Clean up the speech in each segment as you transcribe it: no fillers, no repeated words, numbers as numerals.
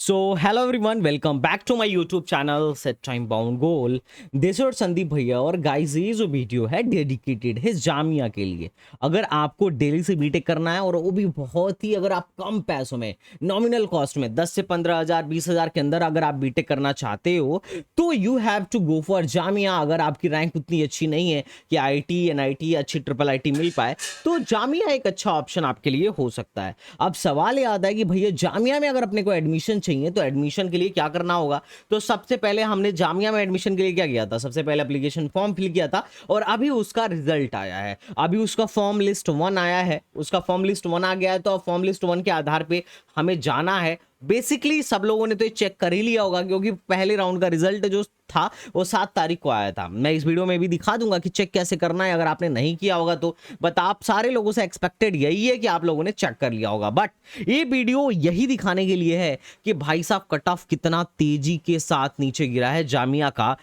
So, hello everyone, welcome back to my YouTube channel Set Time Bound Goal. This is Sandeep भैया और guys ये जो video है dedicated है जामिया के लिए। अगर आपको दिल्ली से बीटेक करना है और वो भी बहुत ही अगर आप कम पैसों में नॉमिनल कॉस्ट में 10 से 15,000 20,000 के अंदर अगर आप बीटेक करना चाहते हो तो you have to go for Jamia. अगर आपकी रैंक उतनी अच्छी नहीं है कि आईटी एनआईटी अच्छी ट्रिपल आईटी मिल पाए तो जामिया एक अच्छा ऑप्शन आपके लिए हो सकता है। अब सवाल ये आता है कि भैया जामिया में अगर अपने को एडमिशन चाहिए तो एडमिशन के लिए क्या करना होगा। तो सबसे पहले हमने जामिया में एडमिशन के लिए क्या किया था, सबसे पहले एप्लीकेशन फॉर्म फिल किया था और अभी उसका रिजल्ट आया है। अभी उसका फॉर्म लिस्ट 1 आया है, उसका फॉर्म लिस्ट 1 आ गया है। तो फॉर्म लिस्ट 1 के आधार पे हमें जाना है। बेसिकली सब लोगों ने तो ये चेक कर ही लिया होगा क्योंकि पहले राउंड का रिजल्ट जो था वो 7 तारीख को आया था। मैं इस वीडियो में भी दिखा दूंगा कि चेक कैसे करना है अगर आपने नहीं किया होगा तो। बट आप सारे लोगों से एक्सपेक्टेड यही है कि आप लोगों ने चेक कर लिया होगा। बट ये वीडियो यही दिखाने के लिए है कि भाई साहब कट ऑफ कितना तेजी के साथ नीचे गिरा है जामिया का,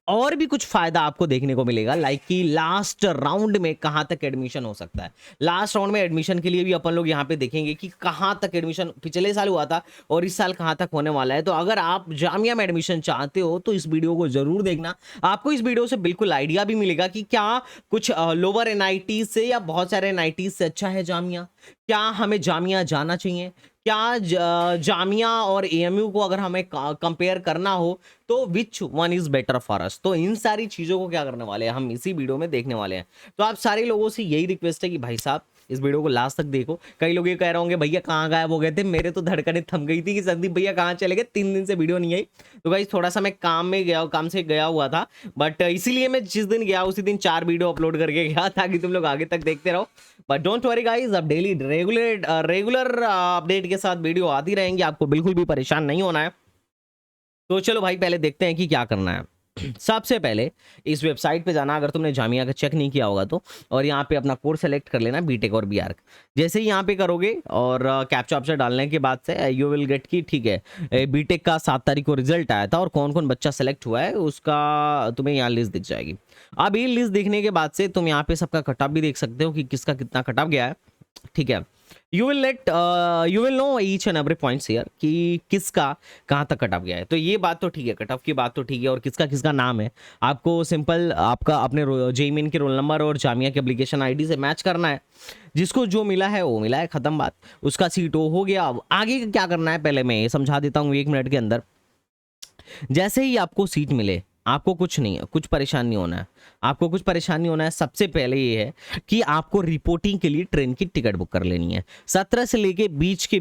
और भी कुछ फायदा आपको देखने को मिलेगा। लाइक कि लास्ट राउंड में कहां तक एडमिशन हो सकता है। लास्ट राउंड में एडमिशन के लिए भी अपन लोग यहां पे देखेंगे कि कहां तक एडमिशन पिछले साल हुआ था और इस साल कहां तक होने वाला है। तो अगर आप जामिया में एडमिशन चाहते हो तो इस वीडियो को जरूर देखना। आपको इस वीडियो से बिल्कुल आइडिया भी मिलेगा कि क्या कुछ लोअर एनआईटी से या बहुत सारे एनआईटी से अच्छा है जामिया, क्या हमें जामिया जाना चाहिए, क्या जामिया और एएमयू को अगर हमें कंपेयर करना हो तो which one is better for us. तो इन सारी चीजों को क्या करने वाले हैं हम इसी वीडियो में देखने वाले हैं। तो आप सारे लोगों से यही रिक्वेस्ट है कि भाई साहब इस वीडियो को लास्ट तक देखो। कई लोग ये कह रहे होंगे भैया कहाँ गायब हो गए थे, मेरे तो धड़कनें थम गई थी कि संदीप भैया कहाँ चले गए, 3 दिन से वीडियो नहीं आई। तो गाइस थोड़ा सा मैं काम से गया हुआ था, बट इसीलिए मैं जिस दिन गया उसी दिन 4 वीडियो अपलोड करके गया ताकि तुम लोग आगे तक देखते रहो। बट डोंट वरी गाइस, अब डेली रेगुलर अपडेट के साथ वीडियो आती रहेंगी, आपको बिल्कुल भी परेशान नहीं होना है। तो चलो भाई पहले देखते हैं कि क्या करना है। सबसे पहले इस वेबसाइट पे जाना, अगर तुमने जामिया का चेक नहीं किया होगा तो, और यहाँ पे अपना कोर्स सेलेक्ट कर लेना बीटेक और बीआर्क। जैसे ही यहाँ पे करोगे और कैप्चा ऑप्शन डालने के बाद से यू विल गेट की ठीक है बीटेक का 7 तारीख को रिजल्ट आया था और कौन कौन बच्चा सेलेक्ट हुआ है उसका तुम्हें यहाँ लिस्ट दिख जाएगी। अब ये लिस्ट देखने के बाद से तुम यहाँ पे सबका कटऑफ भी देख सकते हो कि किसका कितना कटऑफ गया है। ठीक है, you will know each and every points here कि किसका कहाँ तक कट ऑफ गया है। तो ये बात तो ठीक है, कट ऑफ की बात तो ठीक है, और किसका किसका नाम है आपको सिंपल आपका अपने जेईमेन के रोल नंबर और जामिया के एप्लीकेशन आईडी से मैच करना है। जिसको जो मिला है वो मिला है, खत्म बात, उसका सीट हो गया। अब आगे क्या करना है पहले मैं ये समझा देता हूँ 1 मिनट के अंदर। जैसे ही आपको सीट मिले आपको कुछ नहीं है, कुछ परेशान नहीं होना है, आपको कुछ परेशान नहीं होना है। सबसे पहले ये है कि आपको रिपोर्टिंग के लिए ट्रेन की टिकट बुक कर लेनी है। 17 से लेके 20 के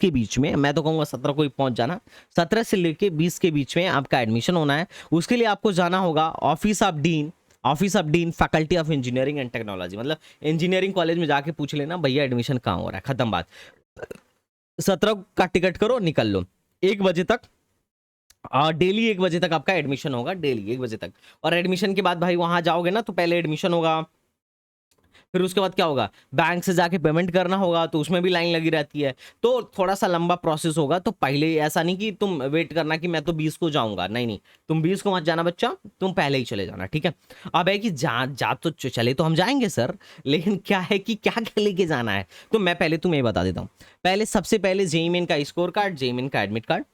बीच में, मैं तो कहूँगा 17 को ही पहुंच जाना। 17 से लेके 20 के बीच में आपका एडमिशन होना है। उसके लिए आपको जाना होगा office of dean faculty of engineering and technology, मतलब इंजीनियरिंग कॉलेज में जाके पूछ लेना भैया एडमिशन कहाँ हो रहा है, खत्म बात। 17 का टिकट करो, निकल लो। 1 बजे तक डेली 1 बजे तक आपका एडमिशन होगा, डेली 1 बजे तक। और एडमिशन के बाद भाई वहां जाओगे ना तो पहले एडमिशन होगा, फिर उसके बाद क्या होगा, बैंक से जाके पेमेंट करना होगा, तो उसमें भी लाइन लगी रहती है। तो थोड़ा सा लंबा प्रोसेस होगा। तो पहले ऐसा नहीं कि तुम वेट करना कि मैं तो 20 को जाऊंगा, नहीं नहीं, तुम 20 को मत जाना बच्चा, तुम पहले ही चले जाना। ठीक है, अब है कि जा तो चले तो हम जाएंगे सर, लेकिन क्या है कि क्या क्या लेके जाना है। तो मैं पहले तुम्हें बता देता हूँ। पहले सबसे पहले जेईमेन का स्कोर कार्ड, जेईमेन का एडमिट कार्ड,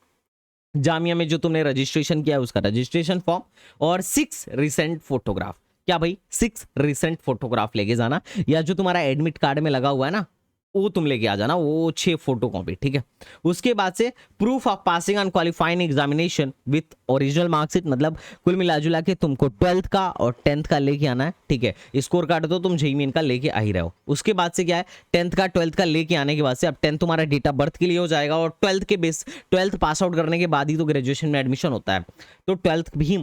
जामिया में जो तुमने रजिस्ट्रेशन किया है उसका रजिस्ट्रेशन फॉर्म, और 6 रिसेंट फोटोग्राफ। क्या भाई 6 रिसेंट फोटोग्राफ लेके जाना, या जो तुम्हारा एडमिट कार्ड में लगा हुआ है ना वो तुम लेके आ जाना, वो 6 फोटो कॉपी। ठीक है, उसके बाद से proof of passing on qualifying examination with original marksheet, मतलब कुल मिला जुला के तुमको 12th का और 10th का लेके आना है। ठीक है, स्कोर कार्ड तो तुम जेईमेन का लेके आ ही रहे हो। उसके बाद से क्या है, 10th का 12th का लेके आने के बाद से अब 10th तुम्हारा डेट ऑफ बर्थ के लिए हो जाएगा, और 12th पास आउट करने के बाद ही तो ग्रेजुएशन में एडमिशन होता है। तो 12th भी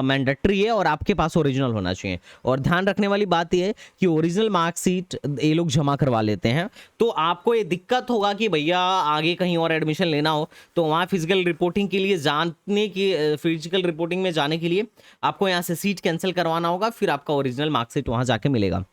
मैंडेटरी है और आपके पास ओरिजिनल होना चाहिए। और ध्यान रखने वाली बात यह है कि ओरिजिनल मार्कशीट ये लोग जमा करवा लेते हैं। तो आपको ये दिक्कत होगा कि भैया आगे कहीं और एडमिशन लेना हो तो वहाँ फिजिकल रिपोर्टिंग में जाने के लिए आपको यहाँ से सीट कैंसिल करवाना होगा, फिर आपका ओरिजिनल मार्कशीट वहाँ जाके मिलेगा।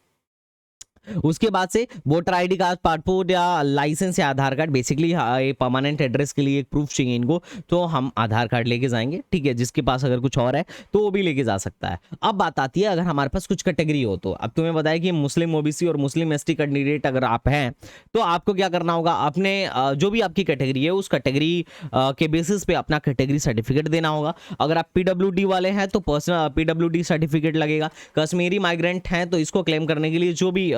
उसके बाद से वोटर आईडी कार्ड, पासपोर्ट या लाइसेंस या आधार कार्ड, बेसिकली परमानेंट एड्रेस के लिए एक प्रूफ चाहिए इनको, तो हम आधार कार्ड लेके जाएंगे, ठीक है। जिसके पास अगर कुछ और है तो वो भी लेके जा सकता है। अब बात आती है अगर हमारे पास कुछ कैटेगरी हो तो। अब तुम्हें बताया कि मुस्लिम ओबीसी और मुस्लिम एसटी कैंडिडेट अगर आप हैं तो आपको क्या करना होगा, अपने जो भी आपकी कैटेगरी है उस कैटेगरी के बेसिस पे अपना कैटेगरी सर्टिफिकेट देना होगा। अगर आप पीडब्ल्यूडी वाले हैं तो पर्सनल पीडब्ल्यूडी सर्टिफिकेट लगेगा। कश्मीरी माइग्रेंट हैं तो इसको क्लेम करने के लिए जो भी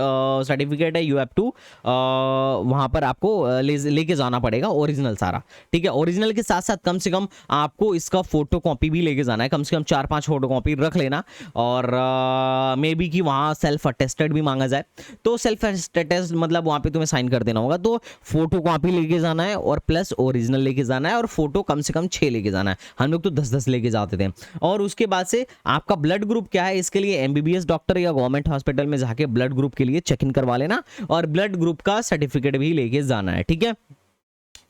सर्टिफिकेट है यू हैव टू वहां पर आपको लेके जाना पड़ेगा ओरिजिनल सारा, ठीक है। ओरिजिनल के साथ साथ कम से कम आपको इसका फोटो कॉपी भी लेके जाना है, कम से कम 4-5 फोटो कॉपी रख लेना। और मे बी कि वहाँ सेल्फ अटेस्टेड भी मांगा जाए, तो सेल्फ अटेस्ट मतलब वहाँ पे तुम्हें साइन कर देना होगा। तो फोटो कॉपी लेके जाना है और प्लस ओरिजिनल लेके जाना है, और फोटो कम से कम 6 लेके जाना है। हम लोग तो 10-10 लेके जाते थे। और उसके बाद से आपका ब्लड ग्रुप क्या है, इसके लिए एमबीबीएस डॉक्टर या गवर्नमेंट हॉस्पिटल में जाके ब्लड ग्रुप के लिए चेक इन करवा लेना, और ब्लड ग्रुप का सर्टिफिकेट भी लेके जाना है, ठीक है।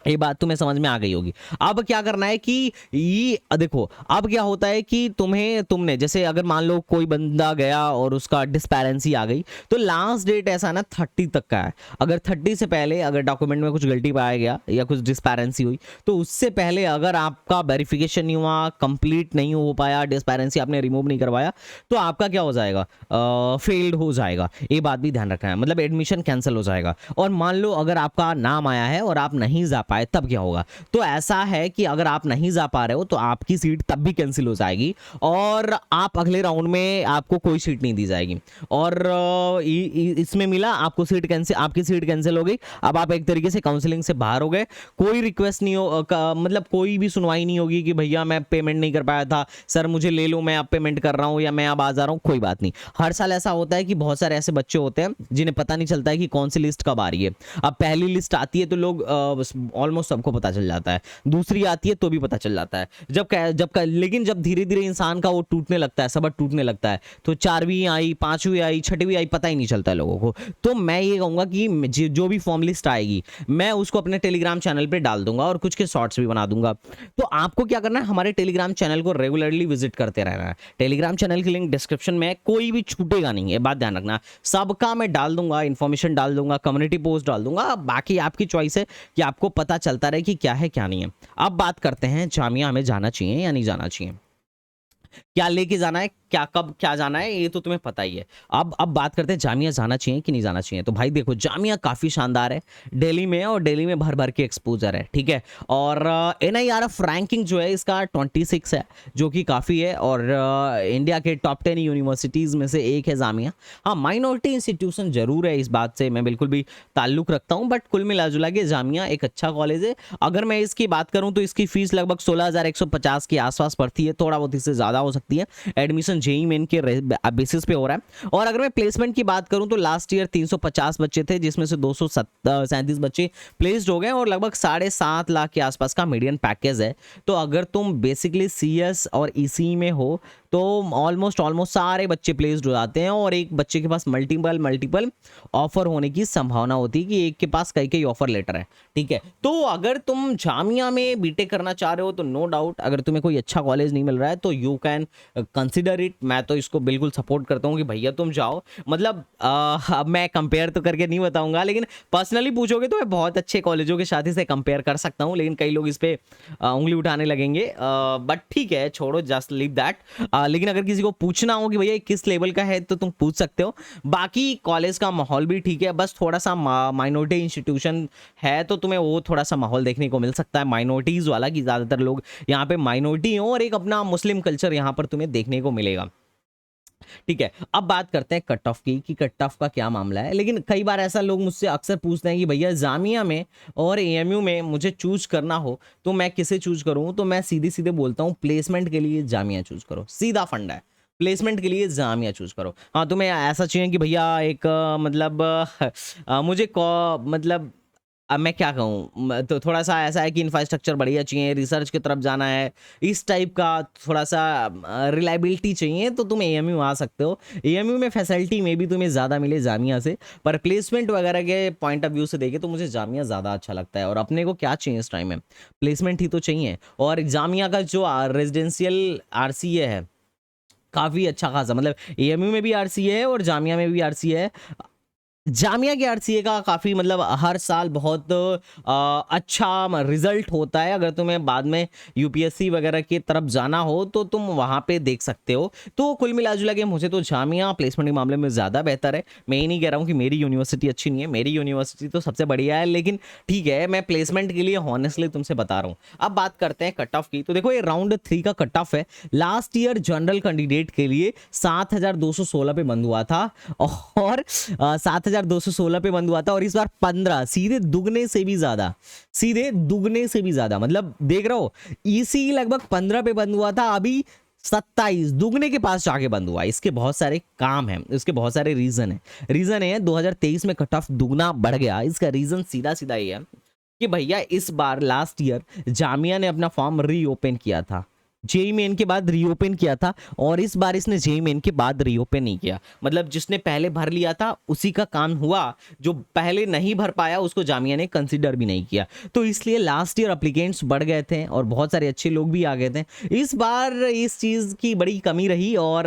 ये बात तुम्हें समझ में आ गई होगी। अब क्या करना है कि ये देखो, अब क्या होता है कि तुमने जैसे अगर मान लो कोई बंदा गया और उसका डिस्पैरेंसी आ गई, तो लास्ट डेट ऐसा ना 30 तक का है। अगर 30 से पहले अगर डॉक्यूमेंट में कुछ गलती पाया गया या कुछ डिस्पैरेंसी हुई, तो उससे पहले अगर आपका वेरिफिकेशन नहीं हुआ, कंप्लीट नहीं हो पाया, डिस्पैरेंसी आपने रिमूव नहीं करवाया, तो आपका क्या हो जाएगा, फेल्ड हो जाएगा। ये बात भी ध्यान रखना है, मतलब एडमिशन कैंसिल हो जाएगा। और मान लो अगर आपका नाम आया है और आप नहीं जा पाए, तब क्या होगा। तो ऐसा है कि अगर आप नहीं जा पा रहे हो तो आपकी सीट तब भी कैंसिल हो जाएगी, और आप अगले राउंड में आपको कोई सीट नहीं दी जाएगी। और इसमें मिला आपको सीट कैंसिल, आपकी सीट कैंसिल हो गई। अब आप एक तरीके से काउंसलिंग से बाहर हो गए, कोई रिक्वेस्ट नहीं हो मतलब कोई भी सुनवाई नहीं होगी कि भैया मैं पेमेंट नहीं कर पाया था, सर मुझे ले लो, मैं अब पेमेंट कर रहा हूं या मैं अब आ जा रहा हूं, कोई बात नहीं। हर साल ऐसा होता है कि बहुत सारे ऐसे बच्चे होते हैं जिन्हें पता नहीं चलता है कि कौन सी लिस्ट कब आ रही है। अब पहली लिस्ट आती है तो लोग ऑलमोस्ट सबको पता चल जाता है, दूसरी आती है तो भी पता चल जाता है। लेकिन जब धीरे धीरे इंसान का वो टूटने लगता है, सबर टूटने लगता है, तो 4वीं आई, 5वीं आई, 6वीं आई, पता ही नहीं चलता है लोगों को। तो मैं ये कहूंगा कि जो भी फॉर्म लिस्ट आएगी मैं उसको अपने टेलीग्राम चैनल पे डाल दूंगा और कुछ के शॉर्ट्स भी बना दूंगा। तो आपको क्या करना है, हमारे टेलीग्राम चैनल को रेगुलरली विजिट करते रहना है। टेलीग्राम चैनल की लिंक डिस्क्रिप्शन में, कोई भी छूटेगा नहीं, ये बात ध्यान रखना। सबका मैं डाल दूंगा, इन्फॉर्मेशन डाल दूंगा, कम्युनिटी पोस्ट डाल दूंगा। बाकी आपकी चॉइस है कि आपको पता चलता रहे कि क्या है क्या नहीं है। अब बात करते हैं जामिया हमें जाना चाहिए या नहीं जाना चाहिए, क्या लेके जाना है, क्या कब क्या जाना है, ये तो तुम्हें पता ही है। अब बात करते हैं जामिया जाना चाहिए कि नहीं जाना चाहिए। तो भाई देखो, जामिया काफ़ी शानदार है, दिल्ली में है और दिल्ली में भर भर के एक्सपोजर है, ठीक है। और NIRF रैंकिंग जो है इसका 26 है, जो कि काफ़ी है। और इंडिया के टॉप 10 यूनिवर्सिटीज़ में से एक है जामिया। हाँ, माइनॉरिटी इंस्टीट्यूशन जरूर है, इस बात से मैं बिल्कुल भी ताल्लुक़ रखता हूँ, बट कुल मिला जुला के जामिया एक अच्छा कॉलेज है। अगर मैं इसकी बात करूँ तो इसकी फीस लगभग 16,150 के आसपास पड़ती है, थोड़ा बहुत इससे ज़्यादा हो सकती है। एडमिशन जेई मेन के बेसिस पे हो रहा है। और अगर मैं प्लेसमेंट की बात करूं तो लास्ट ईयर 350 बच्चे थे, जिसमें से 237 बच्चे प्लेस्ड हो गए, और लगभग 7.5 लाख के आसपास का मीडियन पैकेज है। तो अगर तुम बेसिकली CS और EC में हो तो ऑलमोस्ट सारे बच्चे प्लेस्ड हो जाते हैं, और एक बच्चे के पास मल्टीपल ऑफर होने की संभावना होती है कि एक के पास कई ऑफर लेटर है, ठीक है। तो अगर तुम जामिया में बीटेक करना चाह रहे हो तो नो डाउट, अगर तुम्हें कोई अच्छा कॉलेज नहीं मिल रहा है तो यू कैन कंसिडर इट। मैं तो इसको बिल्कुल सपोर्ट करता हूँ कि भैया तुम जाओ। मतलब अब मैं कंपेयर तो करके नहीं बताऊंगा, लेकिन पर्सनली पूछोगे तो मैं बहुत अच्छे कॉलेजों के साथ इसे कंपेयर कर सकता हूँ, लेकिन कई लोग इस पे उंगली उठाने लगेंगे। बट ठीक है, छोड़ो, जस्ट लीव दैट। लेकिन अगर किसी को पूछना हो कि भैया किस लेवल का है तो तुम पूछ सकते हो। बाकी कॉलेज का माहौल भी ठीक है, बस थोड़ा सा माइनॉरिटी इंस्टीट्यूशन है तो तुम्हें वो थोड़ा सा माहौल देखने को मिल सकता है माइनॉरिटीज वाला, कि ज़्यादातर लोग यहाँ पे माइनॉरिटी हो और एक अपना मुस्लिम कल्चर यहाँ पर तुम्हें देखने को मिलेगा, ठीक है। अब बात करते हैं कट ऑफ की, कि कट ऑफ का क्या मामला है। लेकिन कई बार ऐसा लोग मुझसे अक्सर पूछते हैं कि भैया जामिया में और AMU में मुझे चूज करना हो तो मैं किसे चूज करूं। तो मैं सीधे सीधे बोलता हूं, प्लेसमेंट के लिए जामिया चूज करो, सीधा फंडा है, प्लेसमेंट के लिए जामिया चूज करो। हाँ, तुम्हें ऐसा चाहिए कि भैया एक मतलब मुझे मतलब अब मैं क्या कहूँ, तो थोड़ा सा ऐसा है कि इंफ्रास्ट्रक्चर बढ़िया चाहिए, रिसर्च की तरफ जाना है, इस टाइप का थोड़ा सा रिलायबिलिटी चाहिए, तो तुम AMU आ सकते हो। AMU में फैसिलिटी में भी तुम्हें ज़्यादा मिले जामिया से, पर प्लेसमेंट वगैरह के पॉइंट ऑफ व्यू से देखे तो मुझे जामिया ज़्यादा अच्छा लगता है। और अपने को क्या चाहिए इस टाइम में, प्लेसमेंट ही तो चाहिए। और जामिया का जो रेजिडेंशियल RCA है काफ़ी अच्छा खासा, मतलब AMU में भी RCA है और जामिया में भी RCA है। जामिया के आरसीए का काफ़ी मतलब हर साल बहुत अच्छा रिजल्ट होता है। अगर तुम्हें बाद में यूपीएससी वगैरह की तरफ जाना हो तो तुम वहाँ पे देख सकते हो। तो कुल मिला जुला के मुझे तो जामिया प्लेसमेंट के मामले में ज़्यादा बेहतर है। मैं ये नहीं कह रहा हूँ कि मेरी यूनिवर्सिटी अच्छी नहीं है, मेरी यूनिवर्सिटी तो सबसे बढ़िया है, लेकिन ठीक है, मैं प्लेसमेंट के लिए हॉनेस्टली तुमसे बता रहा हूँ। अब बात करते हैं कट ऑफ की। तो देखो, ये राउंड 3 का कट ऑफ है। लास्ट ईयर जनरल कैंडिडेट के लिए 7216 पे बंद हुआ था, और 7216 पे बंद हुआ था, और इस बार 15, सीधे दुगने से भी ज्यादा, सीधे दुगने से भी ज्यादा, मतलब देख रहे हो, ईसी लगभग 15 पे बंद हुआ था, अभी 27 दुगने के पास जाके बंद हुआ। इसके बहुत सारे काम हैं, इसके बहुत सारे रीजन है। रीजन है 2023 में कट ऑफ दुगना बढ़ गया। इसका रीजन सीधा सीधा ये है कि भैया इस बार लास्ट ईयर जामिया ने अपना फॉर्म रीओपन किया था, जेई मेन के बाद रीओपन किया था, और इस बार इसने जेई मेन के बाद रीओपन नहीं किया। मतलब जिसने पहले भर लिया था उसी का काम हुआ, जो पहले नहीं भर पाया उसको जामिया ने कंसीडर भी नहीं किया। तो इसलिए लास्ट ईयर एप्लीकेंट्स बढ़ गए थे और बहुत सारे अच्छे लोग भी आ गए थे। इस बार इस चीज़ की बड़ी कमी रही, और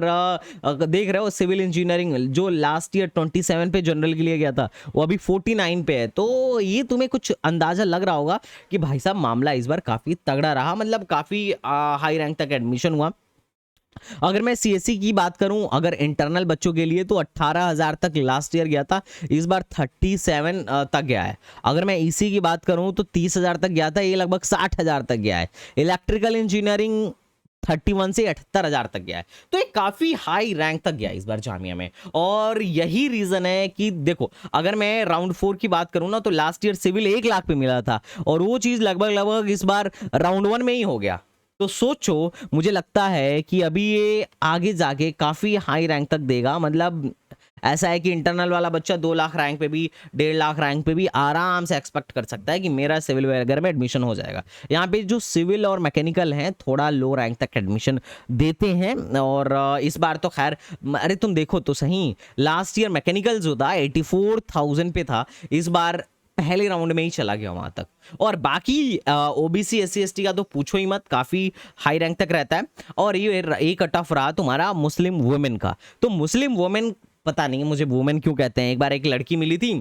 देख रहे हो सिविल इंजीनियरिंग जो लास्ट ईयर 27 पे जनरल के लिए गया था, वो अभी 49 पे है। तो ये तुम्हें कुछ अंदाजा लग रहा होगा कि भाई साहब मामला इस बार काफ़ी तगड़ा रहा, मतलब काफ़ी हाई रैंक तक एडमिशन हुआ। अगर मैं सीएससी की बात करूं, अगर इंटरनल बच्चों के लिए तो 18,000 तक लास्ट ईयर गया था, इस बार 37 तक गया है। अगर मैं ईसी की बात करूं तो 30,000 तक गया था, ये लगभग 60,000 तक गया है। इलेक्ट्रिकल इंजीनियरिंग 31 से 78,000 तक गया है। तो एक काफी हाई रैंक तक गया इस बार जामिया में, और यही रीजन है कि देखो, अगर मैं राउंड 4 की बात करूं ना, तो लास्ट ईयर सिविल 1 लाख पे मिला था, और वो चीज लगभग लगभग इस बार राउंड 1 में ही हो गया। तो सोचो, मुझे लगता है कि अभी ये आगे जाके काफी हाई रैंक तक देगा। मतलब ऐसा है कि इंटरनल वाला बच्चा 2 लाख रैंक पे भी, 1.5 लाख रैंक पे भी आराम से एक्सपेक्ट कर सकता है कि मेरा सिविल वगैरह में एडमिशन हो जाएगा। यहाँ पे जो सिविल और मैकेनिकल हैं थोड़ा लो रैंक तक एडमिशन देते हैं, और इस बार तो खैर, अरे तुम देखो तो सही, लास्ट ईयर मैकेनिकल जो था 84,000 पे था, इस बार पहले राउंड में ही चला गया वहां तक। और बाकी ओबीसी एससी एसटी का तो पूछो ही मत, काफी हाई रैंक तक रहता है। और ये कट ऑफ रहा तुम्हारा मुस्लिम वुमेन का। तो मुस्लिम वुमेन, पता नहीं मुझे वुमेन क्यों कहते हैं, एक बार एक लड़की मिली थी,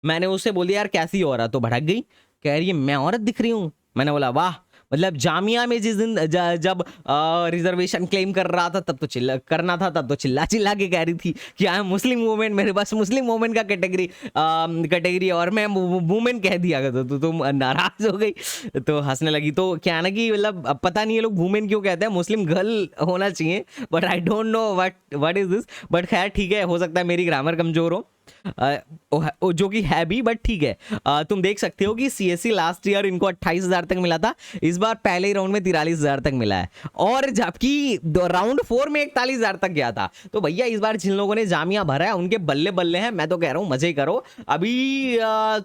मैंने उससे बोल दिया यार कैसी औरत, तो भड़क गई, कह रही है मैं औरत दिख रही हूँ। मैंने बोला वाह, मतलब जामिया में जिस दिन जब रिजर्वेशन क्लेम कर रहा था तब तो चिल्ला करना था, तब तो चिल्ला चिल्ला के कह रही थी कि आई एम मुस्लिम वुमेन, मेरे पास मुस्लिम वुमेन का कैटेगरी, और मैं वुमेन कह दिया तो तुम नाराज हो गई, तो हंसने लगी। तो क्या है ना कि मतलब अब पता नहीं ये लोग वुमेन क्यों कहते हैं, मुस्लिम गर्ल होना चाहिए, but I don't know what is this. But खैर ठीक है, हो सकता है मेरी ग्रामर कमजोर हो, जो कि है भी, बट ठीक है। तुम देख सकते हो कि सीएससी लास्ट ईयर इनको 28,000 तक मिला था, इस बार पहले ही राउंड में 43,000 तक मिला है, और जबकि राउंड 4 में 41,000 तक गया था। तो भैया इस बार जिन लोगों ने जामिया भरा है उनके बल्ले बल्ले हैं, मैं तो कह रहा हूँ मजे करो। अभी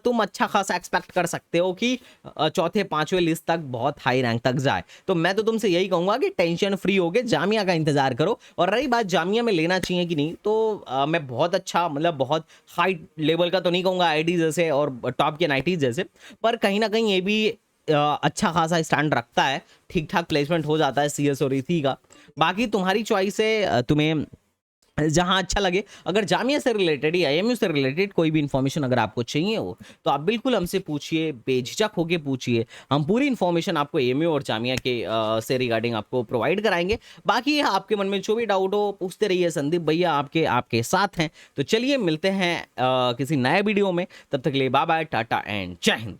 तुम अच्छा खासा एक्सपेक्ट कर सकते हो कि चौथे पांचवें लिस्ट तक बहुत हाई रैंक तक जाए। तो मैं तो तुमसे यही कहूंगा कि टेंशन फ्री होके जामिया का इंतजार करो। और रही बात जामिया में लेना चाहिए कि नहीं, तो मैं बहुत अच्छा, मतलब बहुत हाई लेवल का तो नहीं कहूंगा आईटी जैसे और टॉप के नाइटी जैसे, पर कहीं ना कहीं ये भी अच्छा खासा स्टैंड रखता है, ठीक ठाक प्लेसमेंट हो जाता है सीएस और इसी का। बाकी तुम्हारी चॉइस है, तुम्हें जहां अच्छा लगे। अगर जामिया से रिलेटेड या एएमयू से रिलेटेड कोई भी इंफॉर्मेशन अगर आपको चाहिए हो तो आप बिल्कुल हमसे पूछिए, बेझिझक होके पूछिए, हम पूरी इंफॉर्मेशन आपको एएमयू और जामिया के से रिगार्डिंग आपको प्रोवाइड कराएंगे। बाकी आपके मन में जो भी डाउट हो पूछते रहिए, संदीप भैया आपके आपके साथ हैं। तो चलिए मिलते हैं किसी नए वीडियो में, तब तक के लिए बाय बाय, टाटा एंड जय हिंद।